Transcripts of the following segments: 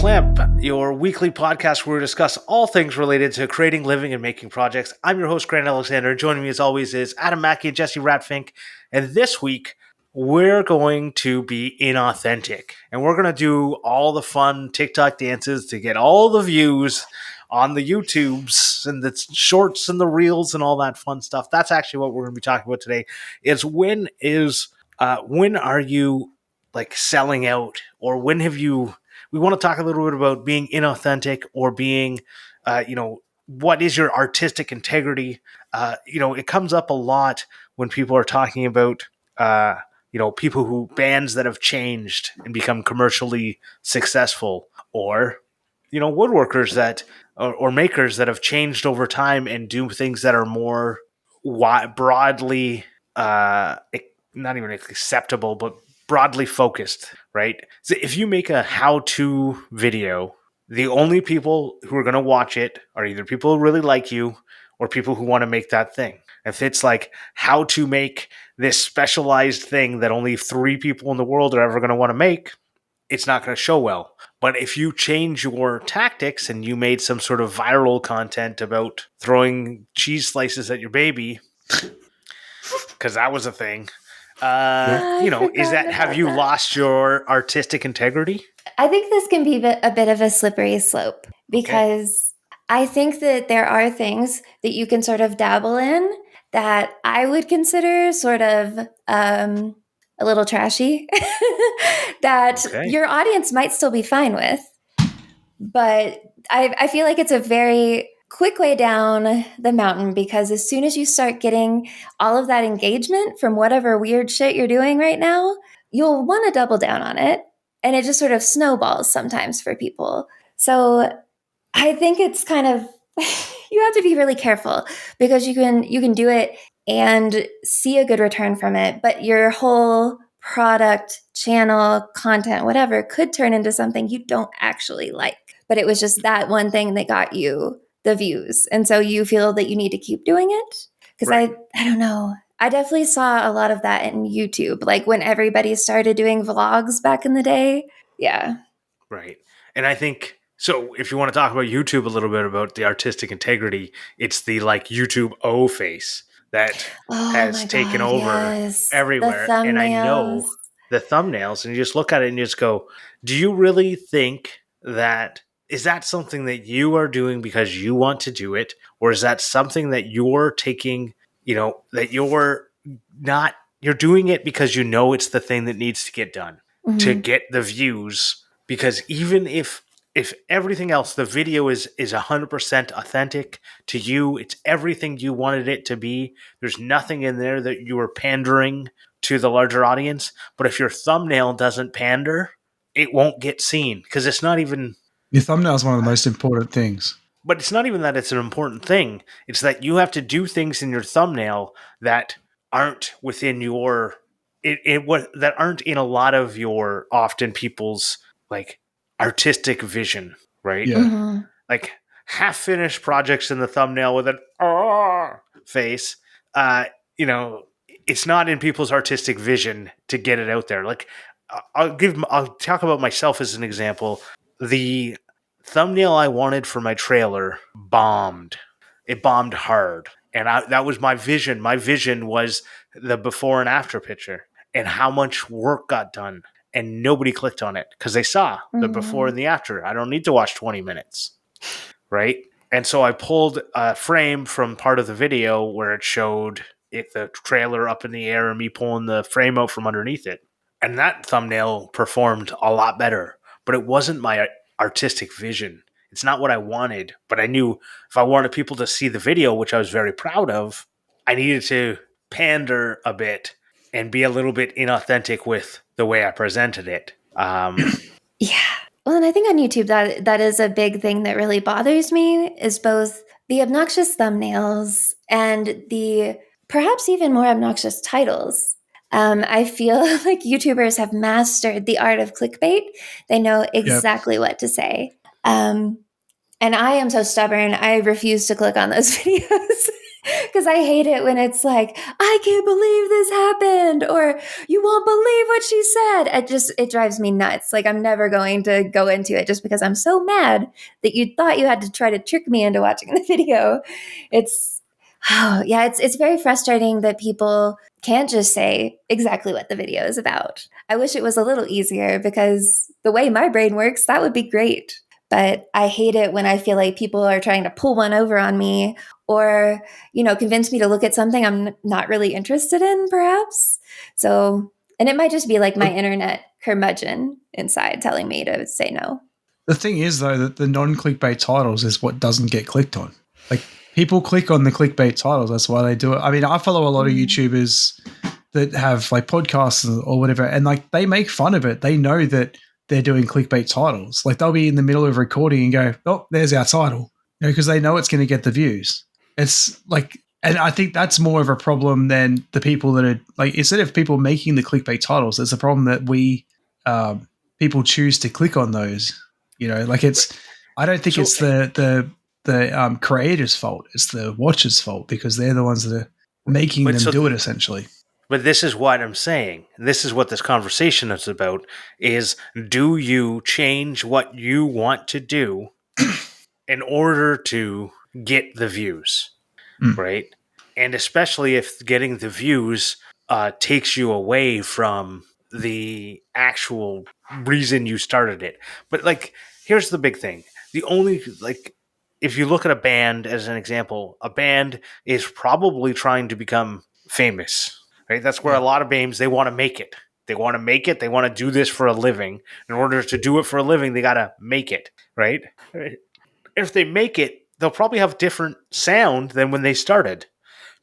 Clamp, your weekly podcast where we discuss all things related to creating, living, and making projects. I'm your host, Grant Alexander. Joining me as always is Adam Mackey and Jessy Ratfink. And this week, we're going to be inauthentic. And we're going to do all the fun TikTok dances to get all the views on the YouTubes and the shorts and the reels and all that fun stuff. That's actually what we're going to be talking about today, is when are you like selling out, or when have you... We want to talk a little bit about being inauthentic, or being, what is your artistic integrity? It comes up a lot when people are talking about, bands that have changed and become commercially successful, or, woodworkers that, or makers that have changed over time and do things that are more broadly, not even acceptable, but broadly focused, right? So if you make a how-to video, the only people who are going to watch it are either people who really like you or people who want to make that thing. If it's like how to make this specialized thing that only 3 people in the world are ever going to want to make, it's not going to show well. But if you change your tactics and you made some sort of viral content about throwing cheese slices at your baby, because that was a thing, have you lost your artistic integrity? I think this can be a bit of a slippery slope, because I think that there are things that you can sort of dabble in that I would consider sort of a little trashy that your audience might still be fine with. But I feel like it's a very quick way down the mountain, because as soon as you start getting all of that engagement from whatever weird shit you're doing right now, you'll want to double down on it. And it just sort of snowballs sometimes for people. So I think it's kind of, you have to be really careful, because you can do it and see a good return from it, but your whole product, channel, content, whatever, could turn into something you don't actually like. But it was just that one thing that got you the views. And so you feel that you need to keep doing it. Because I don't know. I definitely saw a lot of that in YouTube, like when everybody started doing vlogs back in the day. Yeah. Right. And I think, so if you want to talk about YouTube a little bit, about the artistic integrity, it's the like YouTube O face that has taken over everywhere. And I know the thumbnails, and you just look at it and you just go, do you really think that, is that something that you are doing because you want to do it? Or is that something that you're taking, that you're doing it because you know it's the thing that needs to get done to get the views? Because even if everything else, the video is 100% authentic to you, it's everything you wanted it to be, there's nothing in there that you were pandering to the larger audience. But if your thumbnail doesn't pander, it won't get seen, because it's not even... Your thumbnail is one of the most important things. But it's not even that it's an important thing. It's that you have to do things in your thumbnail that aren't within your... that aren't in a lot of your, often people's, like, artistic vision, right? Yeah. Like half-finished projects in the thumbnail with an face. It's not in people's artistic vision to get it out there. Like, I'll talk about myself as an example. The thumbnail I wanted for my trailer bombed. It bombed hard, and that was my vision. My vision was the before and after picture, and how much work got done. And nobody clicked on it because they saw the before and the after. I don't need to watch 20 minutes, right? And so I pulled a frame from part of the video where it showed the trailer up in the air and me pulling the frame out from underneath it. And that thumbnail performed a lot better. But it wasn't my artistic vision. It's not what I wanted. But I knew if I wanted people to see the video, which I was very proud of, I needed to pander a bit and be a little bit inauthentic with the way I presented it. Yeah. Well, and I think on YouTube, that is a big thing that really bothers me, is both the obnoxious thumbnails and the perhaps even more obnoxious titles. I feel like YouTubers have mastered the art of clickbait. They know exactly what to say. And I am so stubborn. I refuse to click on those videos. Because I hate it when it's like, I can't believe this happened, or you won't believe what she said. It drives me nuts. Like, I'm never going to go into it just because I'm so mad that you thought you had to try to trick me into watching the video. It's, oh, yeah, it's very frustrating that people can't just say exactly what the video is about. I wish it was a little easier because the way my brain works, that would be great. But I hate it when I feel like people are trying to pull one over on me or, convince me to look at something I'm not really interested in, perhaps. So, and it might just be like my internet curmudgeon inside telling me to say no. The thing is, though, that the non-clickbait titles is what doesn't get clicked on. Like, people click on the clickbait titles. That's why they do it. I mean, I follow a lot of YouTubers that have like podcasts or whatever, and like they make fun of it. They know that they're doing clickbait titles. Like, they'll be in the middle of recording and go, "Oh, there's our title," because they know it's going to get the views. It's like, and I think that's more of a problem than the people that are like, instead of people making the clickbait titles, it's a problem that people choose to click on those. Like I don't think it's the creator's fault. It's the watcher's fault because they're the ones that are making them do it essentially. But this is what I'm saying. This is what this conversation is about, is do you change what you want to do in order to get the views, right? And especially if getting the views takes you away from the actual reason you started it. But like, here's the big thing. The only, like, if you look at a band as an example, a band is probably trying to become famous. Right? That's where a lot of bands, they want to make it. They want to make it. They want to do this for a living. In order to do it for a living, they got to make it, right? If they make it, they'll probably have different sound than when they started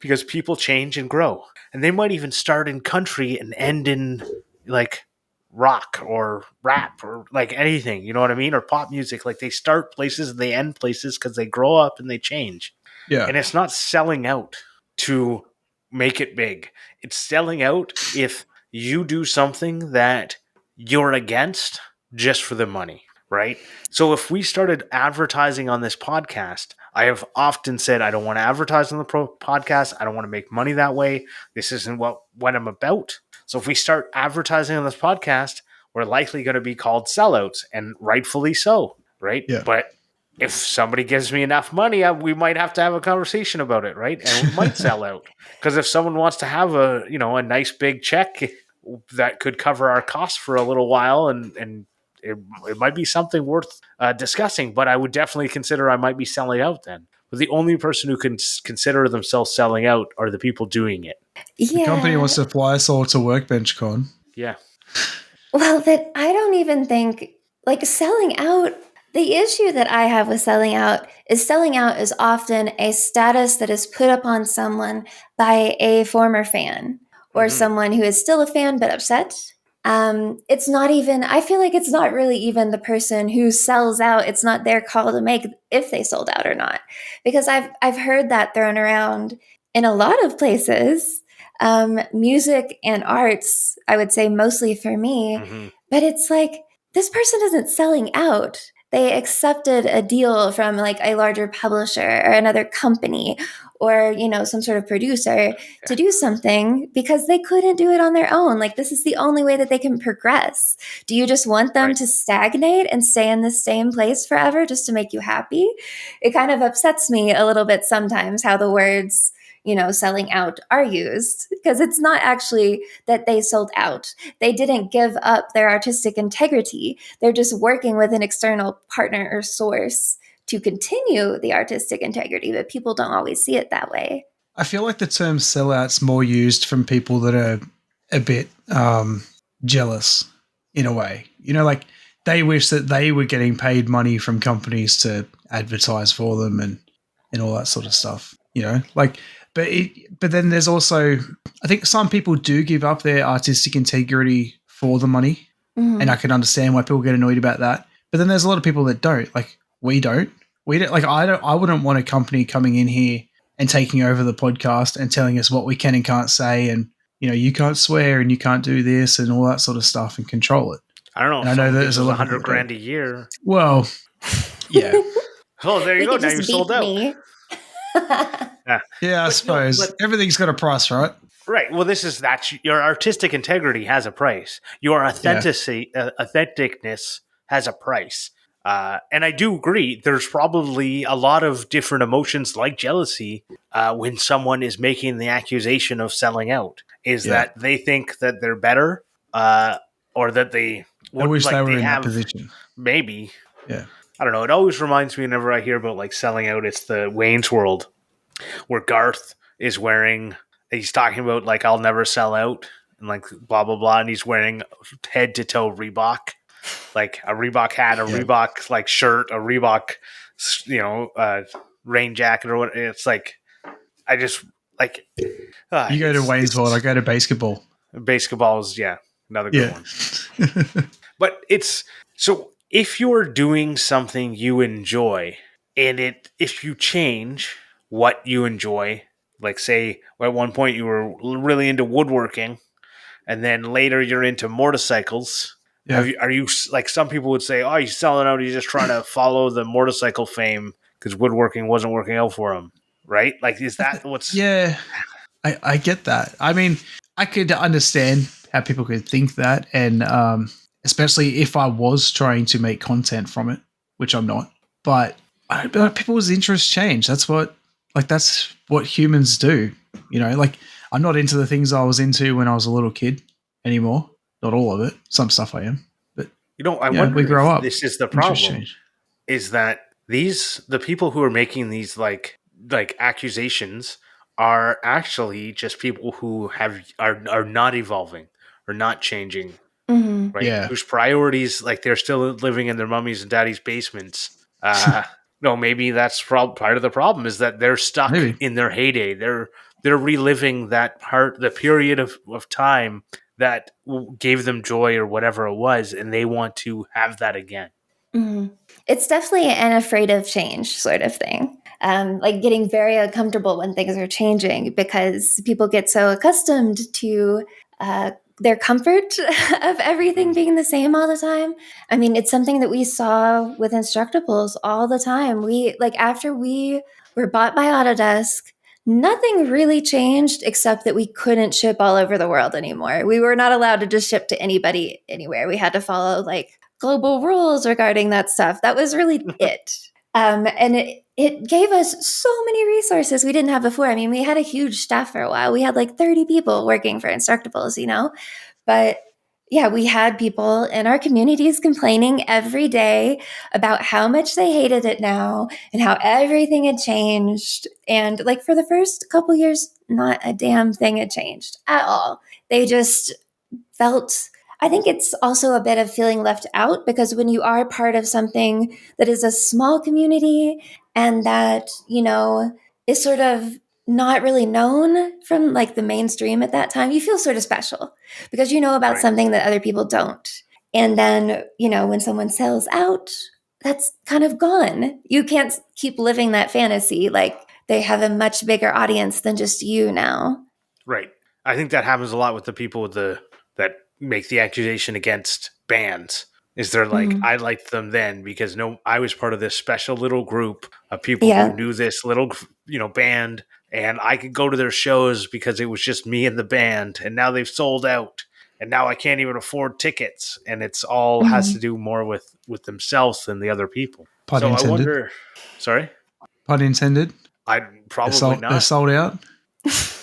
because people change and grow. And they might even start in country and end in like rock or rap or like anything, you know what I mean? Or pop music. Like, they start places and they end places because they grow up and they change. Yeah. And it's not selling out to make it big. It's selling out if you do something that you're against just for the money, right? So if we started advertising on this podcast, I have often said I don't want to advertise on the podcast. I don't want to make money that way. This isn't what I'm about. So if we start advertising on this podcast, we're likely going to be called sellouts, and rightfully so, right? Yeah. But if somebody gives me enough money, we might have to have a conversation about it, right? And we might sell out. Because if someone wants to have a nice big check that could cover our costs for a little while, and it might be something worth discussing, but I would definitely consider I might be selling out then. But the only person who can consider themselves selling out are the people doing it. The company wants to fly us all to WorkbenchCon. Yeah. Well, that I don't even think, like, selling out, the issue that I have with selling out is often a status that is put upon someone by a former fan or someone who is still a fan but upset. It's not even, I feel like it's not really even the person who sells out. It's not their call to make if they sold out or not. Because I've heard that thrown around in a lot of places. Music and arts, I would say mostly for me, but it's like, this person isn't selling out. They accepted a deal from like a larger publisher or another company or, some sort of producer to do something because they couldn't do it on their own. Like, this is the only way that they can progress. Do you just want them to stagnate and stay in the same place forever just to make you happy? It kind of upsets me a little bit sometimes how the words, selling out are used, because it's not actually that they sold out. They didn't give up their artistic integrity. They're just working with an external partner or source to continue the artistic integrity, but people don't always see it that way. I feel like the term sellout's more used from people that are a bit jealous in a way. Like, they wish that they were getting paid money from companies to advertise for them and all that sort of stuff, But then there's also, I think some people do give up their artistic integrity for the money, and I can understand why people get annoyed about that. But then there's a lot of people that don't. Like, we don't. Like, I wouldn't want a company coming in here and taking over the podcast and telling us what we can and can't say, and you can't swear and you can't do this and all that sort of stuff and control it. I don't know. And I know that there's a lot of $100,000 a year. Well, yeah. Oh, there you go. Now you sold out. Yeah, I But no, suppose but everything's got a price, right? right. Well, that's your artistic integrity has a price. Your Yeah. authenticness has a price. And I do agree. There's probably a lot of different emotions like jealousy when someone is making the accusation of selling out. Is Yeah. that they think that they're better, uh, or that they I wish they were they in that have position. maybe. Yeah. I don't know. It always reminds me whenever I hear about like selling out. It's the Wayne's World where Garth is wearing. He's talking about like I'll never sell out and like blah blah blah, and he's wearing head to toe Reebok, like a Reebok hat, a Yeah. Reebok like shirt, a Reebok, rain jacket or what. It's like I just like You go to Wayne's World, I go to basketball. basketball is another good Yeah. one. But it's so if you're doing something you enjoy and if you change what you enjoy, like say at one point you were really into woodworking and then later you're into motorcycles. Yeah. Are you like some people would say, "Oh, he's selling out. He's just trying to follow the motorcycle fame because woodworking wasn't working out for him." Right? Like, is that what's Yeah. I get that. I mean, I could understand how people could think that, and especially if I was trying to make content from it, which I'm not. But people's interests change. That's what humans do. Like I'm not into the things I was into when I was a little kid anymore. Not all of it. Some stuff I am, but I we wonder grow if up. this is the Interests problem. change. Is that the people who are making these like accusations are actually just people who are not evolving or not changing, Mhm. right? Yeah. Whose priorities like they're still living in their mummies and daddy's basements. No, maybe that's part of the problem is that they're stuck Maybe. in their heyday. They're reliving the period of time that gave them joy or whatever it was, and they want to have that again. Mhm. It's definitely an afraid of change sort of thing. Like getting very uncomfortable when things are changing because people get so accustomed to their comfort of everything Mm. being the same all the time. I mean, it's something that we saw with Instructables all the time. We like after we were bought by Autodesk, nothing really changed except that we couldn't ship all over the world anymore. We were not allowed to just ship to anybody anywhere. We had to follow like global rules regarding that stuff. That was really it. And it gave us so many resources we didn't have before. I mean, we had a huge staff for a while. We had like 30 people working for Instructables. But yeah, we had people in our communities complaining every day about how much they hated it now and how everything had changed. And like for the first couple years, not a damn thing had changed at all. They just felt I think it's also a bit of feeling left out because when you are part of something that is a small community and that is sort of not really known from like the mainstream at that time, you feel sort of special because you know about Right. something that other people don't. And then when someone sells out, that's kind of gone. You can't keep living that fantasy. Like they have a much bigger audience than just you now. Right. I think that happens a lot with the people that make the accusation against bands. Is they're like, Mhm. I liked them then because I was part of this special little group of people who Yeah. knew this little band, and I could go to their shows because it was just me and the band, and now they've sold out, and now I can't even afford tickets, and it's all has to Mhm. do more with themselves than the other people. Pun So I intended. wonder. Sorry, Pun intended. I probably They're not. sold out.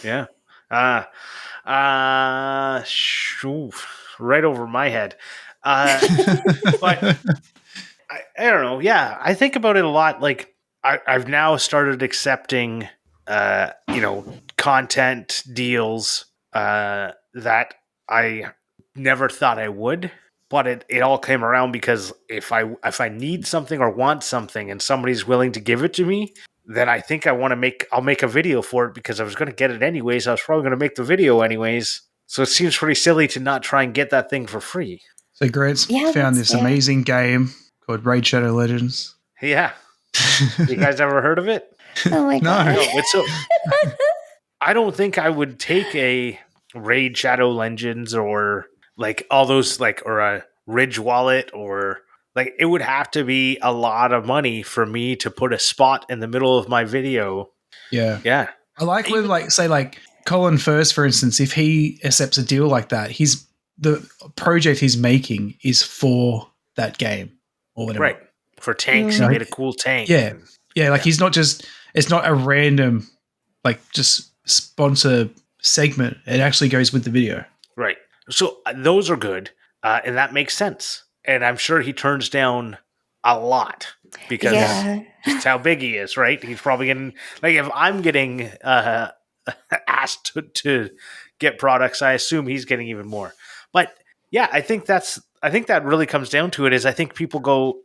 Yeah. Uh right over my head. But I don't know. Yeah, I think about it a lot. Like I've now started accepting, content deals that I never thought I would. But it all came around because if I need something or want something and somebody's willing to give it to me, then I think I'll make a video for it because I was going to get it anyways. I was probably going to make the video anyways. So it seems pretty silly to not try and get that thing for free. So Grant's Yeah, found that's this fair. amazing game called Raid Shadow Legends. Yeah. You guys ever heard of it? Oh my No. god. No, it's so I don't think I would take a Raid Shadow Legends or like all those like or a Ridge Wallet or like it would have to be a lot of money for me to put a spot in the middle of my video Yeah. Yeah. I like when, Even, like, say, like Colin Firth, for instance, if he accepts a deal like that, the project he's making is for that game or whatever. right. For tanks, You he know, made a cool tank. yeah. Yeah. Like, he's not just, it's not a random, like, just sponsor segment. It actually goes with the video. Right. So those are good. And that makes sense. And I'm sure he turns down a lot because Yeah. just how big he is, right? He's probably getting, like, if I'm getting asked to get products, I assume he's getting even more. But yeah, I think that really comes down to it is I think people go,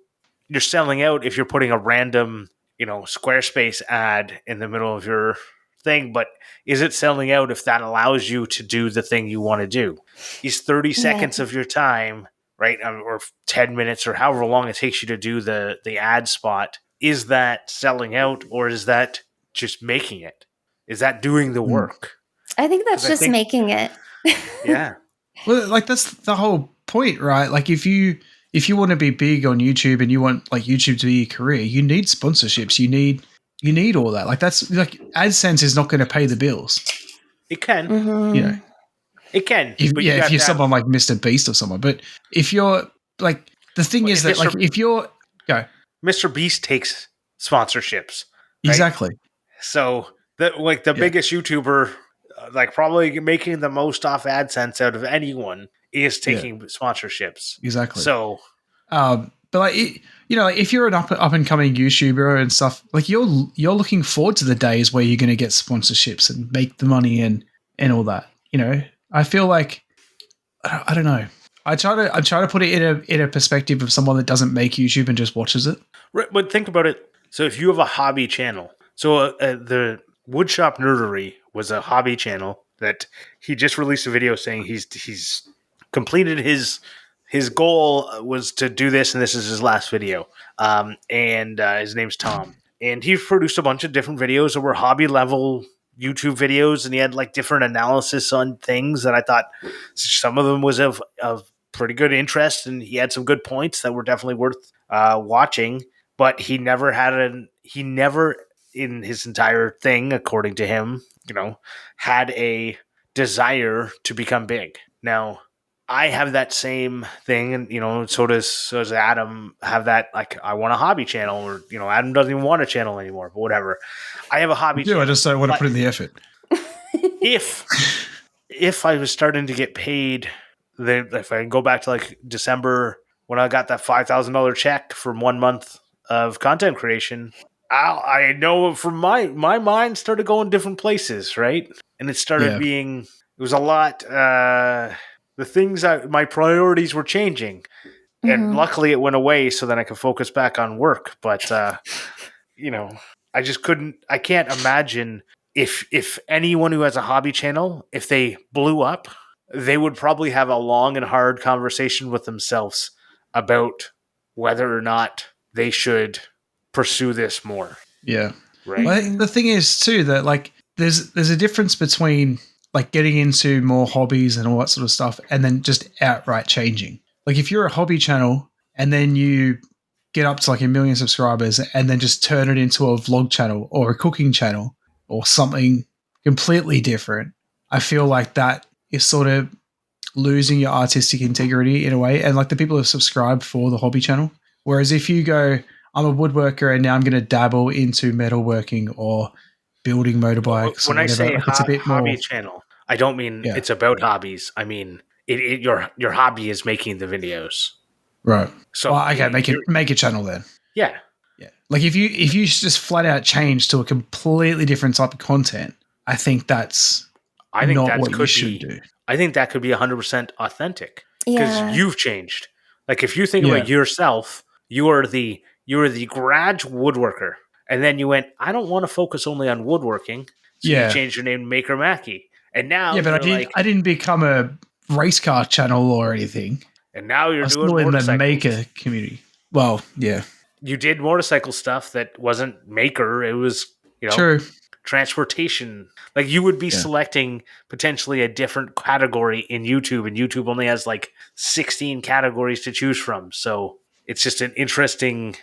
you're selling out if you're putting a random, Squarespace ad in the middle of your thing, but is it selling out if that allows you to do the thing you want to do? Is 30 seconds of your time, right, or 10 minutes or however long it takes you to do the ad spot, is that selling out or is that just making it? Is that doing the work? I think that's 'Cause I just think, making it. yeah, Well, like, that's the whole point, right? Like, if you want to be big on YouTube and you want, like, YouTube to be your career, you need sponsorships. You need all that. Like, that's, like, AdSense is not going to pay the bills. it can. Mhm. You know, It can. But if have you're to have, someone like Mr. Beast or someone, but if you're, like, the thing well, is that, like, if you're go Mr. Beast takes sponsorships, right? exactly, So the yeah, biggest YouTuber, like probably making the most off AdSense out of anyone, is yeah, taking sponsorships. exactly. So But, like, like, if you're an up and coming YouTuber and stuff, like, you're looking forward to the days where you're going to get sponsorships and make the money and all that. I feel like, I don't know. I try to put it in a perspective of someone that doesn't make YouTube and just watches it. but think about it. So if you have a hobby channel, so the Woodshop Nerdery was a hobby channel that he just released a video saying he's completed his goal was to do this, and this is his last video. And his name's Tom, and he produced a bunch of different videos that were hobby level YouTube videos, and he had like different analysis on things that I thought some of them was of pretty good interest, and he had some good points that were definitely worth watching. But he never in his entire thing, according to him, had a desire to become big. Now, I have that same thing, and so does Adam have that. Like, I want a hobby channel, or Adam doesn't even want a channel anymore. But whatever, I have a hobby channel. I just don't want to But put in the effort. if I was starting to get paid, if I go back to like December when I got that $5,000 check from 1 month of content creation, I know from my mind started going different places, right? And it started Yeah. being, it was a lot. The things my priorities were changing, and luckily it went away so that I could focus back on work. But I just couldn't. I can't imagine if anyone who has a hobby channel, if they blew up, they would probably have a long and hard conversation with themselves about whether or not they should pursue this more. Yeah. Right. Well, the thing is too that, like, there's a difference between, like, getting into more hobbies and all that sort of stuff and then just outright changing. Like, if you're a hobby channel and then you get up to like 1 million subscribers and then just turn it into a vlog channel or a cooking channel or something completely different, I feel like that is sort of losing your artistic integrity in a way. And, like, the people who subscribe for the hobby channel. Whereas if you go, I'm a woodworker and now I'm going to dabble into metalworking or building motorbikes When or I whatever, say like, it's a bit hobby more channel, I don't mean Yeah. it's about hobbies. I mean your hobby is making the videos. right. So Well, okay, make a channel then. yeah. Yeah. Like, if you just flat out change to a completely different type of content, I think that's not what you should do. I think that could be 100% authentic because Yeah. you've changed. Like, if you think Yeah. about yourself, you are the garage woodworker, and then you went, I don't want to focus only on woodworking, so you Yeah. changed your name to Maker Mackie, and now Yeah, but you're I didn't become a race car channel or anything. and now I you're was doing still in the motorcycles. maker community. Well, yeah. You did motorcycle stuff that wasn't maker; it was True. transportation. Like, you would be selecting potentially a different category in YouTube, and YouTube only has like 16 categories to choose from. So it's just an interesting.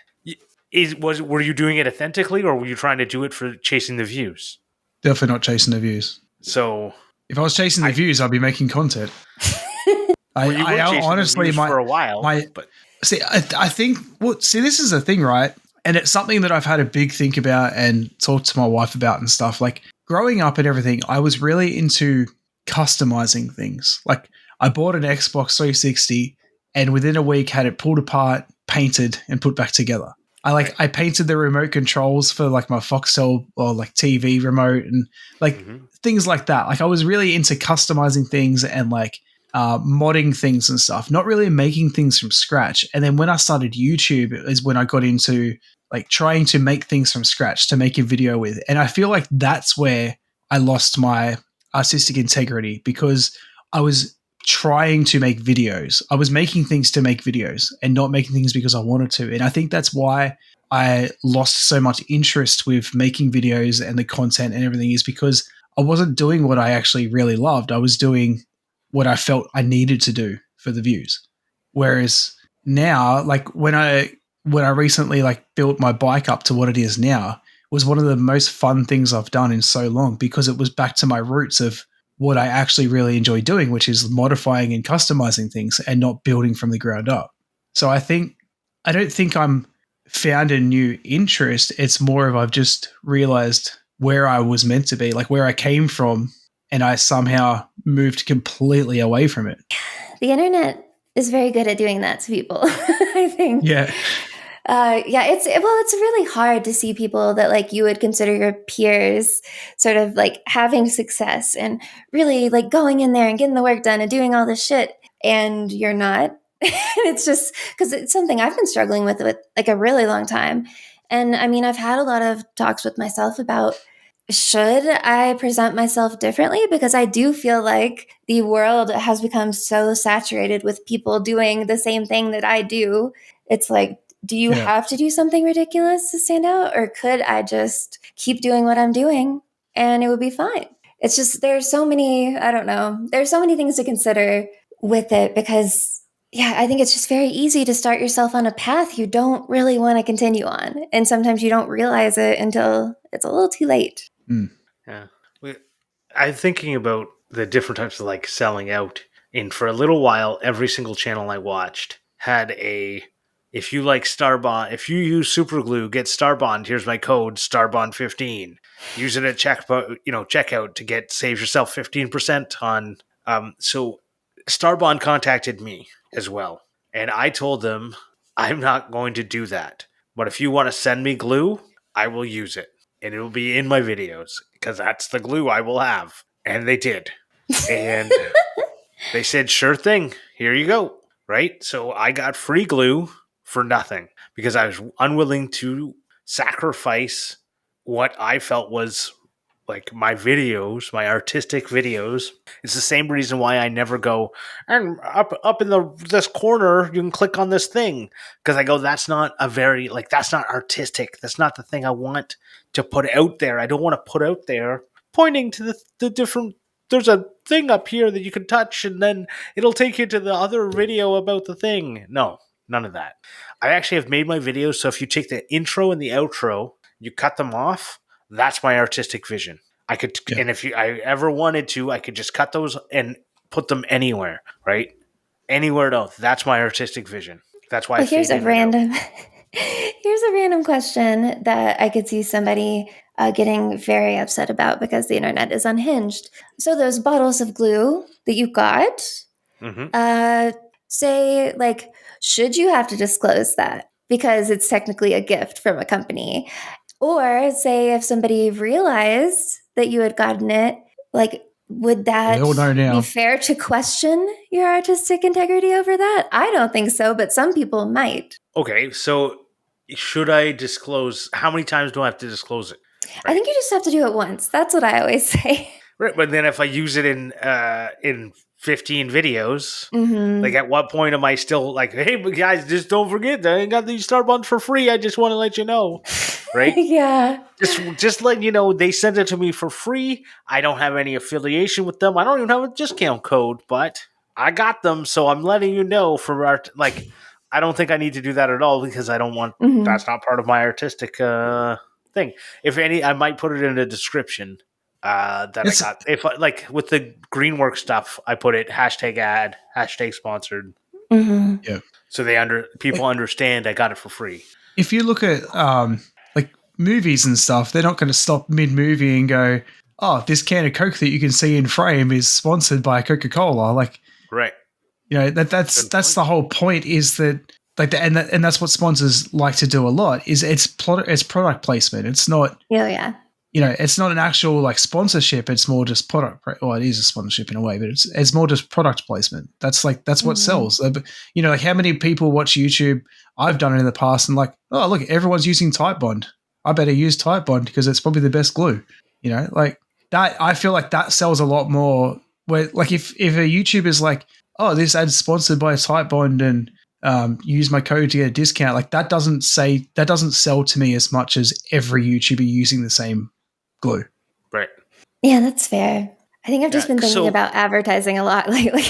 Were you doing it authentically, or were you trying to do it for chasing the views? Definitely not chasing the views. So if I was chasing the views, I'd be making content. Well, you were chasing honestly, the views for a while. But I think. Well, this is the thing, right? And it's something that I've had a big think about and talked to my wife about and stuff. Like growing up and everything, I was really into customizing things. Like I bought an Xbox 360, and within a week had it pulled apart, painted, and put back together. I painted the remote controls for like my Foxtel or like TV remote and like things like that. Like I was really into customizing things and like modding things and stuff, not really making things from scratch. And then when I started YouTube is when I got into like trying to make things from scratch to make a video with. And I feel like that's where I lost my artistic integrity because I was trying to make videos. I was making things to make videos and not making things because I wanted to. And I think that's why I lost so much interest with making videos and the content and everything is because I wasn't doing what I actually really loved. I was doing what I felt I needed to do for the views. Whereas now, like when I recently like built my bike up to what it is now was one of the most fun things I've done in so long because it was back to my roots of what I actually really enjoy doing, which is modifying and customizing things and not building from the ground up. So I don't think I'm found a new interest. It's more of I've just realized where I was meant to be, like where I came from, and I somehow moved completely away from it. The internet is very good at doing that to people, I think. Yeah. It's really hard to see people that like you would consider your peers sort of like having success and really like going in there and getting the work done and doing all this shit and you're not. It's just because it's something I've been struggling with like a really long time. And I mean, I've had a lot of talks with myself about should I present myself differently? Because I do feel like the world has become so saturated with people doing the same thing that I do. It's like, do you have to do something ridiculous to stand out? Or could I just keep doing what I'm doing and it would be fine? It's just, there's so many things to consider with it because, I think it's just very easy to start yourself on a path you don't really want to continue on. And sometimes you don't realize it until it's a little too late. Yeah. I'm thinking about the different types of like selling out. And for a little while, every single channel I watched had if you like Starbond, if you use Superglue, get Starbond. Here's my code, Starbond15. Use it at checkout to save yourself 15% on. So Starbond contacted me as well, and I told them I'm not going to do that. But if you want to send me glue, I will use it, and it will be in my videos because that's the glue I will have. And they did, and they said, "Sure thing, here you go." Right, so I got free glue for nothing because I was unwilling to sacrifice what I felt was like my videos, my artistic videos. It's the same reason why I never go and up in this corner you can click on this thing because I go that's not artistic. That's not the thing I want to put out there. I don't want to put out there pointing to the different. There's a thing up here that you can touch and then it'll take you to the other video about the thing. No, none of that. I actually have made my videos so if you take the intro and the outro, you cut them off. That's my artistic vision. I could, and if I ever wanted to, I could just cut those and put them anywhere, right? Anywhere else. That's my artistic vision. That's why. Well, here's a random question that I could see somebody getting very upset about because the internet is unhinged. So those bottles of glue that you got, say, like, should you have to disclose that because it's technically a gift from a company? Or say if somebody realized that you had gotten it, like, would that be fair to question your artistic integrity over that? I don't think so, but some people might. Okay, so should I disclose? How many times do I have to disclose it? Right? I think you just have to do it once. That's what I always say. Right, but then if I use it in 15 videos, like at what point am I still like, hey guys, just don't forget that I got these Starbucks for free. I just want to let you know, right? Yeah. Just letting you know they sent it to me for free. I don't have any affiliation with them. I don't even have a discount code, but I got them, so I'm letting you know from I don't think I need to do that at all because I don't want. Mhm. That's not part of my artistic thing. If any, I might put it in a description that I It's- got. If like with the Greenwork stuff, I put it #ad, #sponsored, Mhm. Yeah. so people understand I got it for free. If you look at like movies and stuff, they're not going to stop mid-movie and go, "Oh, this can of Coke that you can see in frame is sponsored by Coca-Cola." Like, Right. you know, that's Good point. the whole point, is that like and that's what sponsors like to do a lot, is it's product placement. It's not, Oh yeah. you know, it's not an actual like sponsorship. It's more just product. Well, it is a sponsorship in a way, but it's more just product placement. That's what Mhm. sells. You know, like how many people watch YouTube? I've done it in the past, and like, oh look, everyone's using Type Bond. I better use Type Bond because it's probably the best glue. You know, like that. I feel like that sells a lot more. Where like if a YouTuber's like, oh, this ad's sponsored by Type Bond and use my code to get a discount, like that doesn't sell to me as much as every YouTuber using the same glue. Right. Yeah, that's fair. I think I've just Yeah. been thinking So about advertising a lot lately.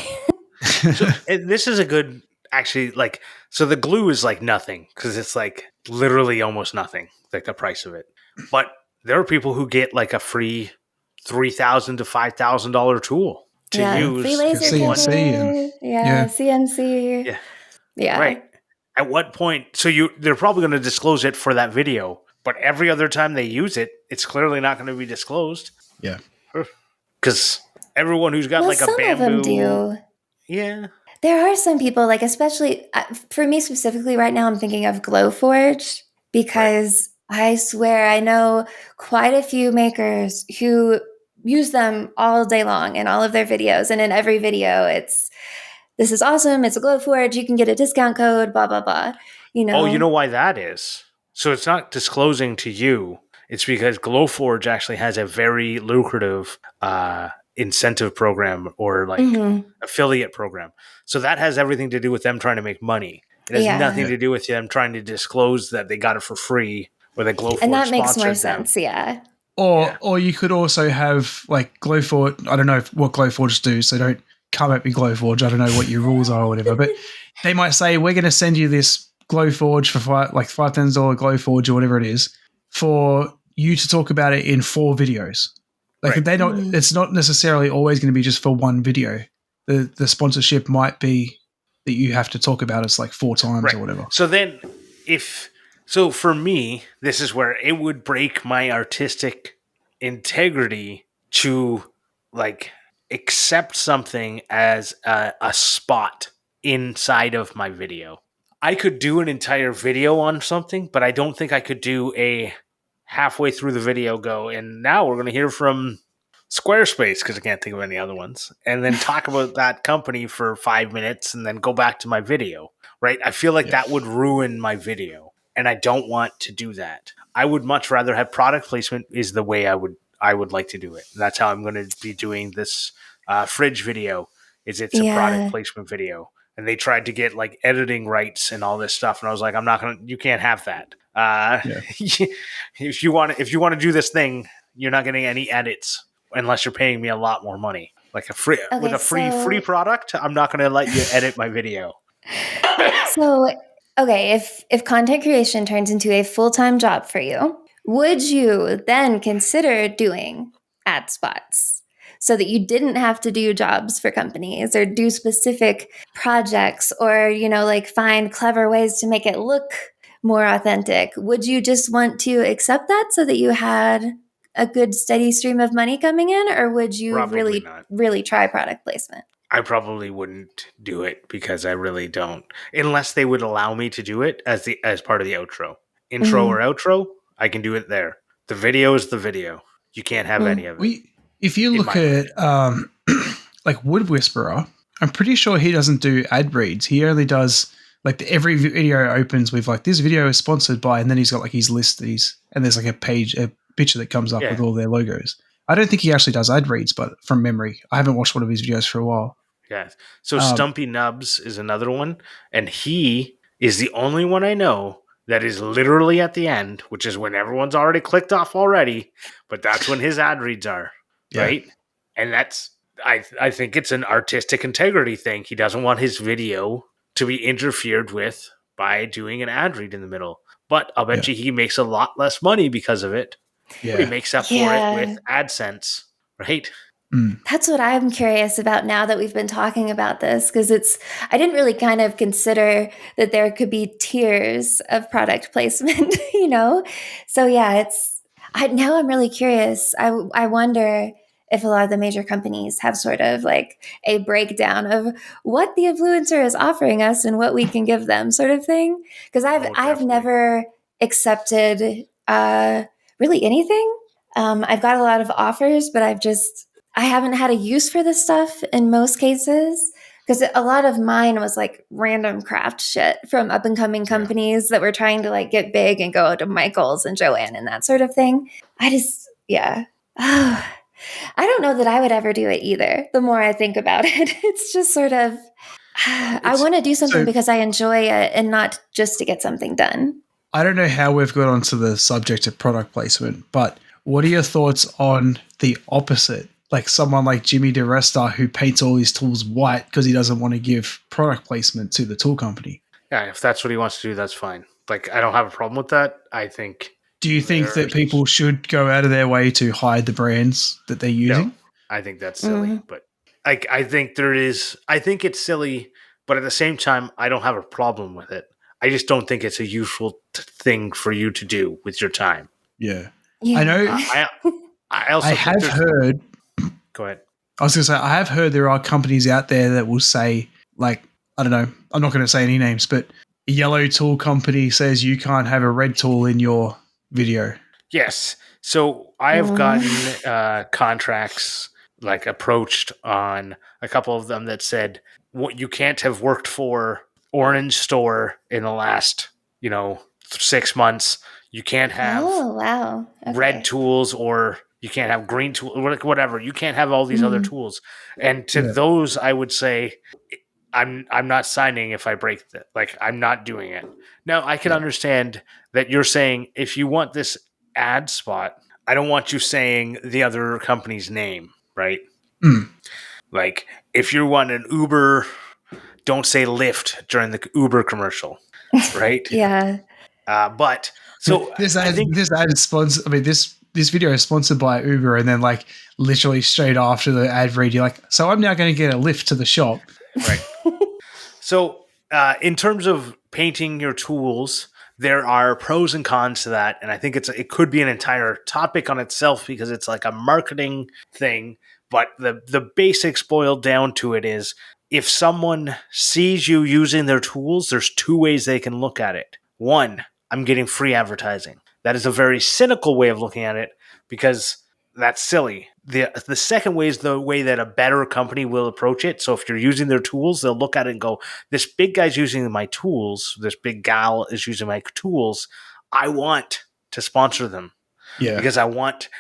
this is a good actually like. So the glue is like nothing because it's like literally almost nothing, like the price of it. But there are people who get like a free $3,000 to $5,000 tool to Yeah, free use laser in one. CNC cutter. Yeah, yeah. CNC. Yeah. Yeah. Right. At what point? So they're probably going to disclose it for that video, but every other time they use it, it's clearly not going to be disclosed. Yeah. Because everyone who's got Well, like a some of them bamboo, do. yeah, There are some people, like especially for me specifically right now, I'm thinking of Glowforge because I swear I know quite a few makers who use them all day long in all of their videos. And in every video, it's, this is awesome. It's a Glowforge. You can get a discount code, blah, blah, blah. You Oh, you know? know why that is? So it's not disclosing to you. It's because Glowforge actually has a very lucrative incentive program or like Mhm. affiliate program. So that has everything to do with them trying to make money. It has Yeah. nothing to do with them trying to disclose that they got it for free or that And Glowforge that makes more sponsored them. sense. Yeah. Or you could also have like Glowforge. I don't know what Glowforge do, so don't come at me, Glowforge. I don't know what your rules are or whatever, but they might say, we're going to send you this Glowforge for $5,000 Glowforge or whatever it is for you to talk about it in 4 videos. Like Right. they don't. Mhm. It's not necessarily always going to be just for one video. The sponsorship might be that you have to talk about it like 4 times Right. or whatever. So then, so for me, this is where it would break my artistic integrity to like accept something as a spot inside of my video. I could do an entire video on something, but I don't think I could do a halfway through the video go, and now we're going to hear from Squarespace because I can't think of any other ones, and then talk about that company for 5 minutes and then go back to my video, right? I feel like Yeah. that would ruin my video, and I don't want to do that. I would much rather have product placement is the way I would like to do it. That's how I'm going to be doing this fridge video. It's a product Yeah. placement video, and they tried to get like editing rights and all this stuff, and I was like, I'm not gonna. You can't have that. Yeah. If you want to do this thing, you're not getting any edits unless you're paying me a lot more money. Like with Okay, a free so- product, I'm not going to let you edit my video. So, okay, if content creation turns into a full-time job for you, would you then consider doing ad spots so that you didn't have to do jobs for companies or do specific projects or, like find clever ways to make it look more authentic? Would you just want to accept that so that you had a good steady stream of money coming in, or would you Probably not. really try product placement? I probably wouldn't do it because I really don't, unless they would allow me to do it as part of the intro Mhm. or outro. I can do it there. The video is the video. You can't have any of it. If you in look my at like Wood Whisperer, I'm pretty sure he doesn't do ad reads. He only does like every video opens with like, this video is sponsored by, and then he's got like his list and there's like a picture that comes up Yeah. with all their logos. I don't think he actually does ad reads, but from memory, I haven't watched one of his videos for a while. Yeah. So Stumpy Nubs is another one, and he is the only one I know that is literally at the end, which is when everyone's already clicked off already, but that's when his ad reads are, Yeah. right? And that's I think it's an artistic integrity thing. He doesn't want his video to be interfered with by doing an ad read in the middle. But I'll bet you he makes a lot less money because of it. But he makes up for it with AdSense, right? That's what I'm curious about now that we've been talking about this, because I didn't really kind of consider that there could be tiers of product placement, So yeah, now I'm really curious. I wonder if a lot of the major companies have sort of like a breakdown of what the influencer is offering us and what we can give them, sort of thing. Because I've never accepted really anything. I've got a lot of offers, but I haven't had a use for this stuff in most cases, because a lot of mine was like random craft shit from up and coming companies that were trying to like get big and go to Michael's and Joanne and that sort of thing. Oh, I don't know that I would ever do it either. The more I think about it, it's just sort of, I want to do something because I enjoy it and not just to get something done. I don't know how we've got onto the subject of product placement, but what are your thoughts on the opposite? Like someone like Jimmy DeResta who paints all his tools white because he doesn't want to give product placement to the tool company. Yeah, if that's what he wants to do, that's fine. Like, I don't have a problem with that. I think. Do you think that people should go out of their way to hide the brands that they're using? No, I think that's silly. But I think I think it's silly, but at the same time, I don't have a problem with it. I just don't think it's a useful thing for you to do with your time. Yeah. I know. I have heard. Go ahead. I was going to say, I have heard there are companies out there that will say, like, I don't know, I'm not going to say any names, but a yellow tool company says you can't have a red tool in your video. Yes. So I have gotten contracts, like, approached on a couple of them that said, what you can't have worked for Orange Store in the last, 6 months. You can't have red tools, or you can't have green tools, whatever. You can't have all these other tools. And to those, I would say, I'm not signing if I break that. Like, I'm not doing it. Now, I can understand that you're saying, if you want this ad spot, I don't want you saying the other company's name, right? Like, if you want an Uber, don't say Lyft during the Uber commercial, right? Yeah. But so this video is sponsored by Uber, and then like literally straight after the ad read, you're like, so I'm now going to get a lift to the shop. Right. So in terms of painting your tools, there are pros and cons to that. And I think it could be an entire topic on itself, because it's like a marketing thing. But the basics boiled down to it is, if someone sees you using their tools, there's two ways they can look at it. One, I'm getting free advertising. That is a very cynical way of looking at it, because that's silly. The second way is the way that a better company will approach it. So if you're using their tools, they'll look at it and go, this big guy's using my tools. This big gal is using my tools. I want to sponsor them. Yeah. Because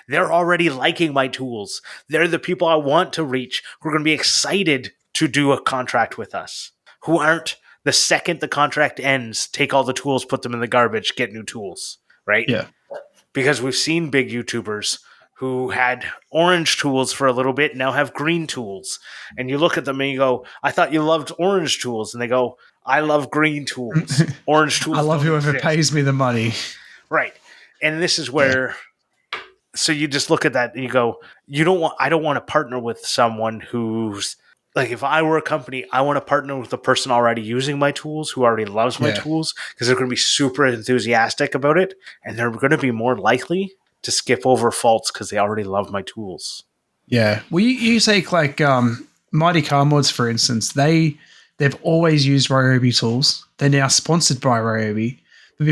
they're already liking my tools. They're the people I want to reach, who are going to be excited to do a contract with us, who aren't, the second the contract ends, take all the tools, put them in the garbage, get new tools, right? Yeah. Because we've seen big YouTubers who had orange tools for a little bit, now have green tools. And you look at them and you go, I thought you loved orange tools. And they go, I love green tools. Orange tools. I love whoever pays me the money. Right. And this is where, so you just look at that and you go, I don't want to partner with someone who's, like, if I were a company, I want to partner with the person already using my tools, who already loves my tools, because they're going to be super enthusiastic about it, and they're going to be more likely to skip over faults because they already love my tools. Yeah. Well, you take like Mighty Car Mods, for instance. They've always used Ryobi tools. They're now sponsored by Ryobi. But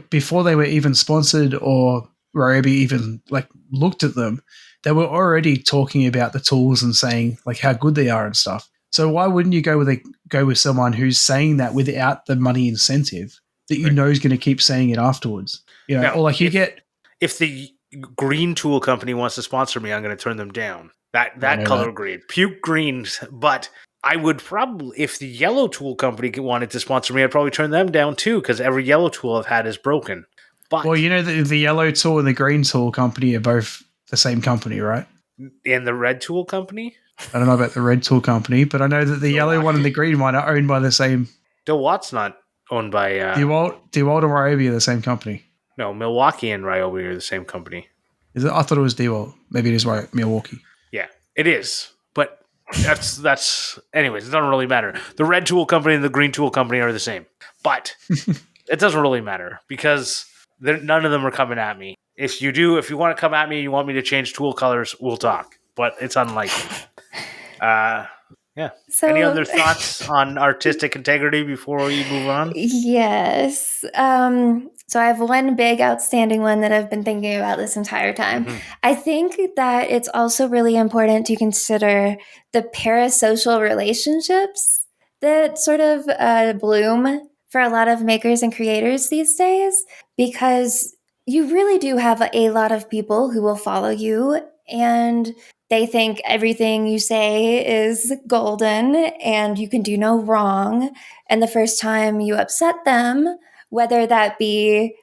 before they were even sponsored, or Ryobi even like looked at them, they were already talking about the tools and saying like how good they are and stuff. So why wouldn't you go with someone who's saying that without the money incentive that you know is going to keep saying it afterwards? Now, or like if the green tool company wants to sponsor me, I'm going to turn them down. That color green, puke greens. But I would probably, if the yellow tool company wanted to sponsor me, I'd probably turn them down too, because every yellow tool I've had is broken. But the yellow tool and the green tool company are both the same company, right? And the red tool company? I don't know about the red tool company, but I know that the yellow one and the green one are owned by the same Dill Watt's not owned by DeWalt or Ryobi are the same company. no, Milwaukee and Ryobi are the same company. Is it? I thought it was DeWalt. Maybe it is Milwaukee. Yeah, it is. But that's anyways, it doesn't really matter. The red tool company and the green tool company are the same. But it doesn't really matter because none of them are coming at me. If you want to come at me, you want me to change tool colors, we'll talk. But it's unlikely. Yeah. So, any other thoughts on artistic integrity before we move on? Yes. So I have one big outstanding one that I've been thinking about this entire time. Mhm. I think that it's also really important to consider the parasocial relationships that sort of bloom for a lot of makers and creators these days, because you really do have a lot of people who will follow you and they think everything you say is golden and you can do no wrong. And the first time you upset them, whether that be,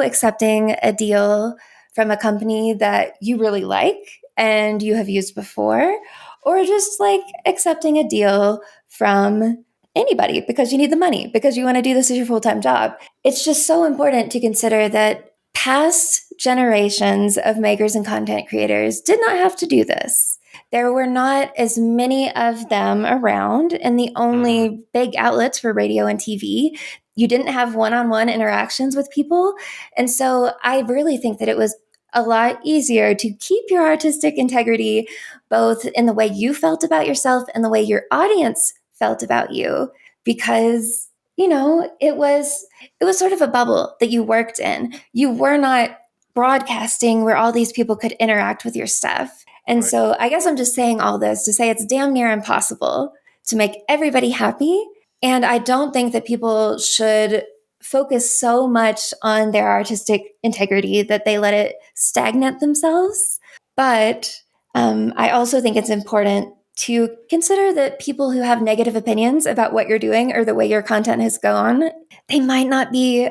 accepting a deal from a company that you really like and you have used before, or just like accepting a deal from anybody because you need the money, because you want to do this as your full-time job. It's just so important to consider that past generations of makers and content creators did not have to do this. There were not as many of them around, and the only big outlets for radio and TV. You didn't have one-on-one interactions with people. And so I really think that it was a lot easier to keep your artistic integrity, both in the way you felt about yourself and the way your audience felt about you, because it was sort of a bubble that you worked in. You were not broadcasting where all these people could interact with your stuff. And Right. so I guess I'm just saying all this to say it's damn near impossible to make everybody happy. And I don't think that people should focus so much on their artistic integrity that they let it stagnate themselves. But I also think it's important to consider that people who have negative opinions about what you're doing or the way your content has gone, they might not be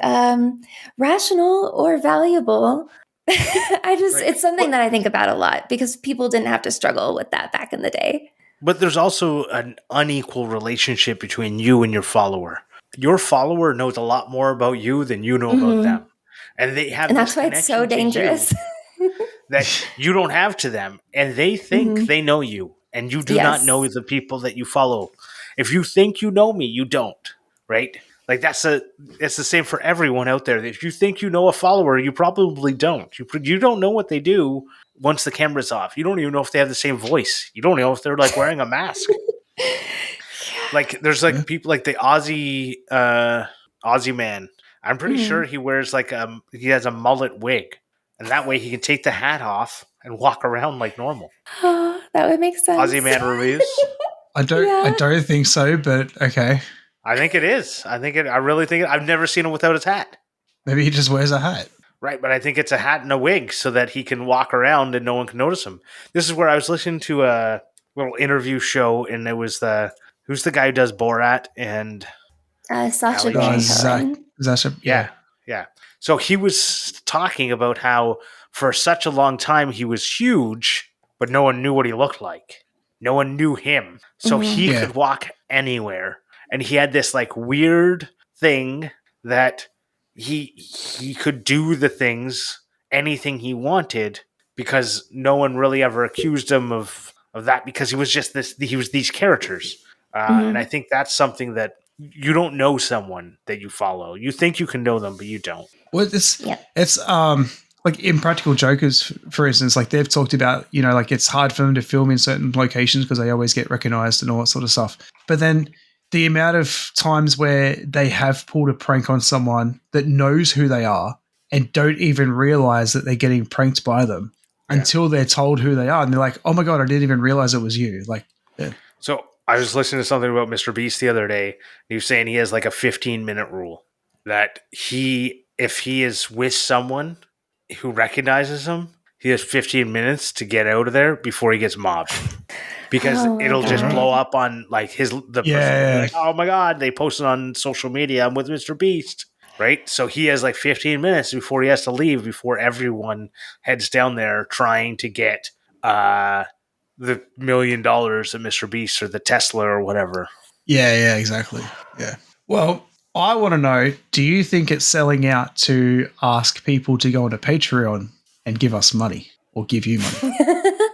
rational or valuable. It's something that I think about a lot because people didn't have to struggle with that back in the day. But there's also an unequal relationship between you and your follower. Your follower knows a lot more about you than you know about them. And they have And this that's why it's so connection to dangerous. you that you don't have to them. And they think they know you. And you do not know the people that you follow. If you think you know me, you don't. Right? Like it's the same for everyone out there. If you think you know a follower, you probably don't. You don't know what they do once the camera's off. You don't even know if they have the same voice. You don't know if they're like wearing a mask. Like there's like people like the Aussie man. I'm pretty sure he wears like he has a mullet wig, and that way he can take the hat off and walk around like normal. Oh, that would make sense. Aussie man reviews. I don't think so, but okay. I think it is. I really think it. I've never seen him without his hat. Maybe he just wears a hat. Right, but I think it's a hat and a wig so that he can walk around and no one can notice him. This is where I was listening to a little interview show, and it was who's the guy who does Borat and Sacha Baron Cohen. Yeah. So he was talking about how for such a long time he was huge, but no one knew what he looked like. No one knew him. So he could walk anywhere. And he had this like weird thing that he could do the things, anything he wanted, because no one really ever accused him of that, because he was just these characters. And I think that's something that you don't know someone that you follow. You think you can know them, but you don't. Well, it's like Impractical Jokers, for instance, like they've talked about, like it's hard for them to film in certain locations because they always get recognized and all that sort of stuff. But then the amount of times where they have pulled a prank on someone that knows who they are and don't even realize that they're getting pranked by them until they're told who they are. And they're like, oh my God, I didn't even realize it was you. Like, So I was listening to something about Mr. Beast the other day. He was saying he has like a 15-minute rule that if he is with someone who recognizes him, he has 15 minutes to get out of there before he gets mobbed. Because it'll just blow up on like person will be like, oh my God, they posted on social media, I'm with Mr. Beast. Right? So he has like 15 minutes before he has to leave, before everyone heads down there trying to get the $1 million of Mr. Beast or the Tesla or whatever. Yeah, exactly. Yeah. Well, I want to know, do you think it's selling out to ask people to go onto Patreon and give us money or give you money?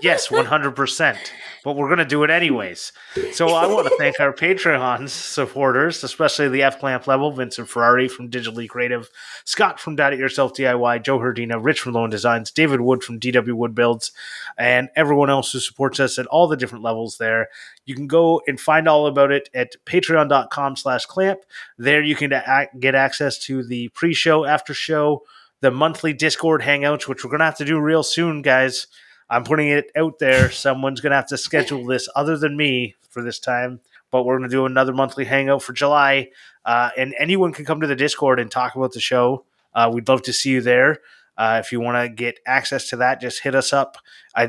Yes, 100%. But we're going to do it anyways. So I want to thank our Patreon supporters, especially the F-Clamp level, Vincent Ferrari from Digitally Creative, Scott from Dad It Yourself DIY, Joe Herdina, Rich from Lone Designs, David Wood from DW Wood Builds, and everyone else who supports us at all the different levels there. You can go and find all about it at patreon.com/clamp. There you can get access to the pre-show, after-show, the monthly Discord hangouts, which we're going to have to do real soon, guys. I'm putting it out there. Someone's going to have to schedule this other than me for this time, but we're going to do another monthly hangout for July. And anyone can come to the Discord and talk about the show. We'd love to see you there. If you want to get access to that, just hit us up.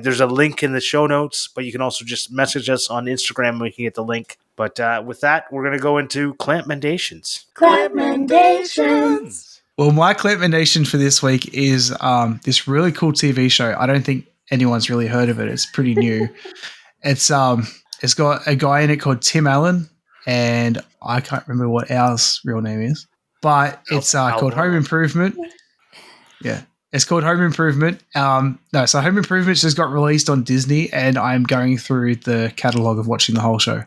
There's a link in the show notes, but you can also just message us on Instagram and we can get the link. But with that, we're going to go into CLAMPmendations. CLAMPmendations! Well, my recommendation for this week is this really cool TV show. I don't think anyone's really heard of it. It's pretty new. It's got a guy in it called Tim Allen, and I can't remember what ours real name is, but it's called Home Improvement. Yeah, it's called Home Improvement. So Home Improvement just got released on Disney, and I'm going through the catalog of watching the whole show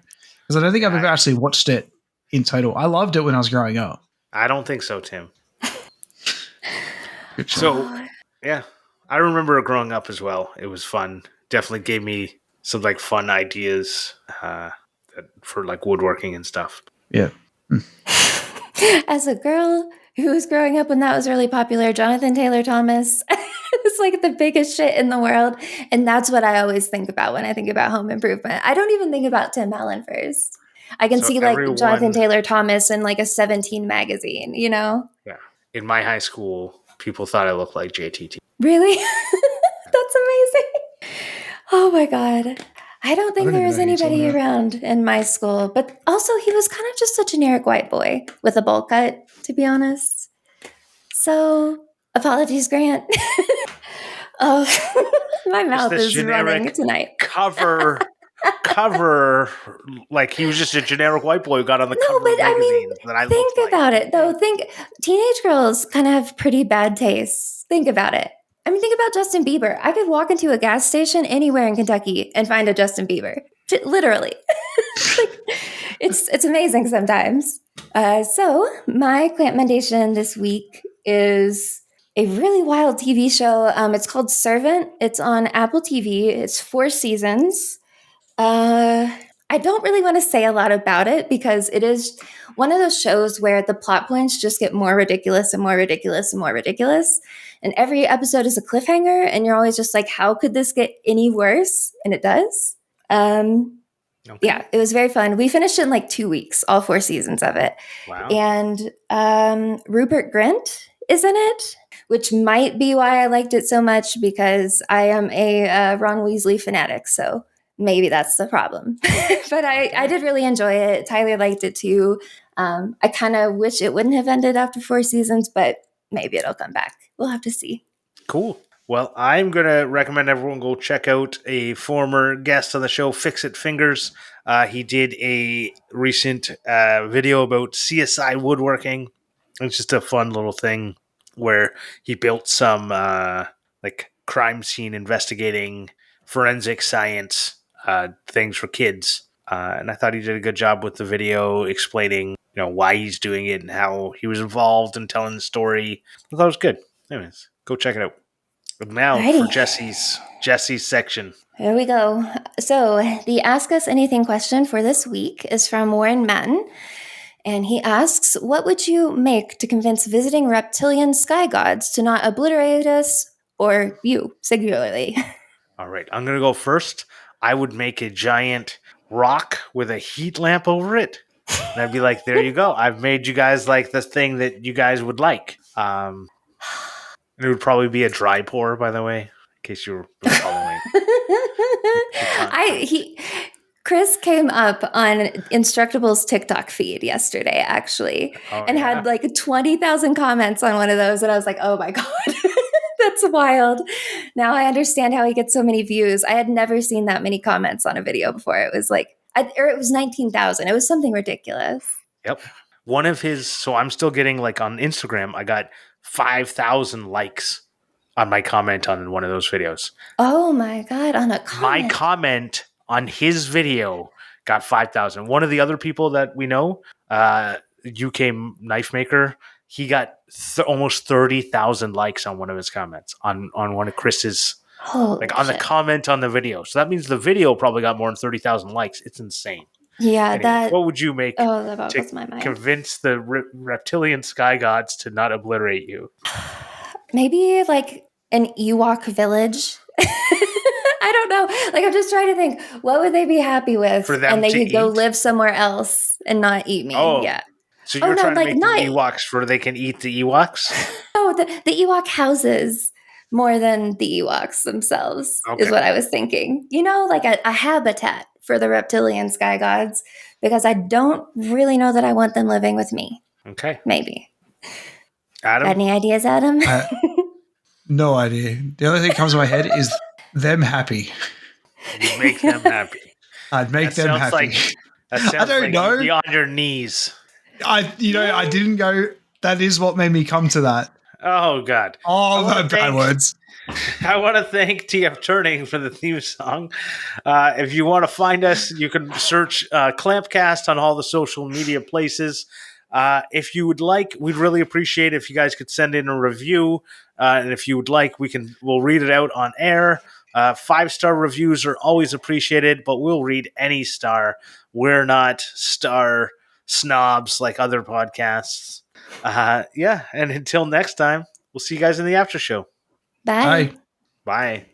because I don't think I've ever actually watched it in total. I loved it when I was growing up. I don't think so, Tim. So, yeah, I remember growing up as well. It was fun. Definitely gave me some like fun ideas for like woodworking and stuff. Yeah. As a girl who was growing up when that was really popular, Jonathan Taylor Thomas is like the biggest shit in the world. And that's what I always think about when I think about home improvement. I don't even think about Tim Allen first. I can see like Jonathan Taylor Thomas in like a 17 magazine, you know? Yeah. In my high school, people thought I looked like JTT. Really? That's amazing. Oh my God. I don't think there was anybody around in my school, but also he was kind of just a generic white boy with a bowl cut, to be honest. So, apologies, Grant. Oh, my mouth is running tonight. Cover, like he was just a generic white boy who got on the cover of magazines. Think about it, though. Teenage girls kind of have pretty bad tastes. Think about it. I mean, think about Justin Bieber. I could walk into a gas station anywhere in Kentucky and find a Justin Bieber. Literally. It's amazing sometimes. So my CLAMPmendation this week is a really wild TV show. It's called Servant. It's on Apple TV. It's 4 seasons. I don't really want to say a lot about it because it is one of those shows where the plot points just get more ridiculous and more ridiculous and more ridiculous. And every episode is a cliffhanger, and you're always just like, how could this get any worse? And it does. Yeah, it was very fun. We finished it in like 2 weeks, all 4 seasons of it. Wow. And Rupert Grint is in it, which might be why I liked it so much because I am a Ron Weasley fanatic. So maybe that's the problem. But I did really enjoy it. Tyler liked it too. I kind of wish it wouldn't have ended after 4 seasons, but maybe it'll come back. We'll have to see. Cool. Well, I'm going to recommend everyone go check out a former guest on the show, Fix It Fingers. He did a recent video about CSI woodworking. It's just a fun little thing where he built some like crime scene investigating forensic science things for kids. And I thought he did a good job with the video explaining, why he's doing it and how he was involved in telling the story. I thought it was good. Anyways, go check it out. But now for Jessy's section. Here we go. So the Ask Us Anything question for this week is from Warren Matten. And he asks, what would you make to convince visiting reptilian sky gods to not obliterate us or you, singularly? All right, I'm going to go first. I would make a giant rock with a heat lamp over it. And I'd be like, there you go. I've made you guys like the thing that you guys would like. And it would probably be a dry pour, by the way, in case you were following. Chris came up on Instructable's TikTok feed yesterday, actually, had like 20,000 comments on one of those. And I was like, oh my God, that's wild. Now I understand how he gets so many views. I had never seen that many comments on a video before. It was like or it was 19,000. It was something ridiculous. Yep. One of his, so I'm still getting like on Instagram, I got 5,000 likes on my comment on one of those videos. Oh my God, on a comment. My comment on his video got 5,000. One of the other people that we know, UK knife maker, he got almost 30,000 likes on one of his comments on one of Chris's, Holy like on the shit. comment on the video. So that means the video probably got more than 30,000 likes. It's insane. Yeah, Anyways, what would you make that to boggles my mind. convince the reptilian sky gods to not obliterate you? Maybe like an Ewok village. I don't know. Like, I'm just trying to think, what would they be happy with? For them and they to could go eat? live somewhere else and not eat me. Oh, yeah. So you're trying to make not the Ewoks for they can eat the Ewoks? Oh, the Ewok houses more than the Ewoks themselves is what I was thinking. You know, like a habitat for the reptilian sky gods, because I don't really know that I want them living with me. Okay. Maybe. Adam? Got any ideas, Adam? No idea. The only thing that comes to my head is them happy. You'd make them happy. I'd make them happy. That sounds I don't like know. you'd be on your knees. I didn't go. That is what made me come to that. Oh, God. Oh, bad words. I want to thank TF Turning for the theme song. If you want to find us, you can search Clampcast on all the social media places. If you would like, we'd really appreciate if you guys could send in a review. And if you would like, we'll read it out on air. 5-star reviews are always appreciated, but we'll read any star. We're not star snobs like other podcasts. And until next time, we'll see you guys in the after show. Bye. Bye. Bye.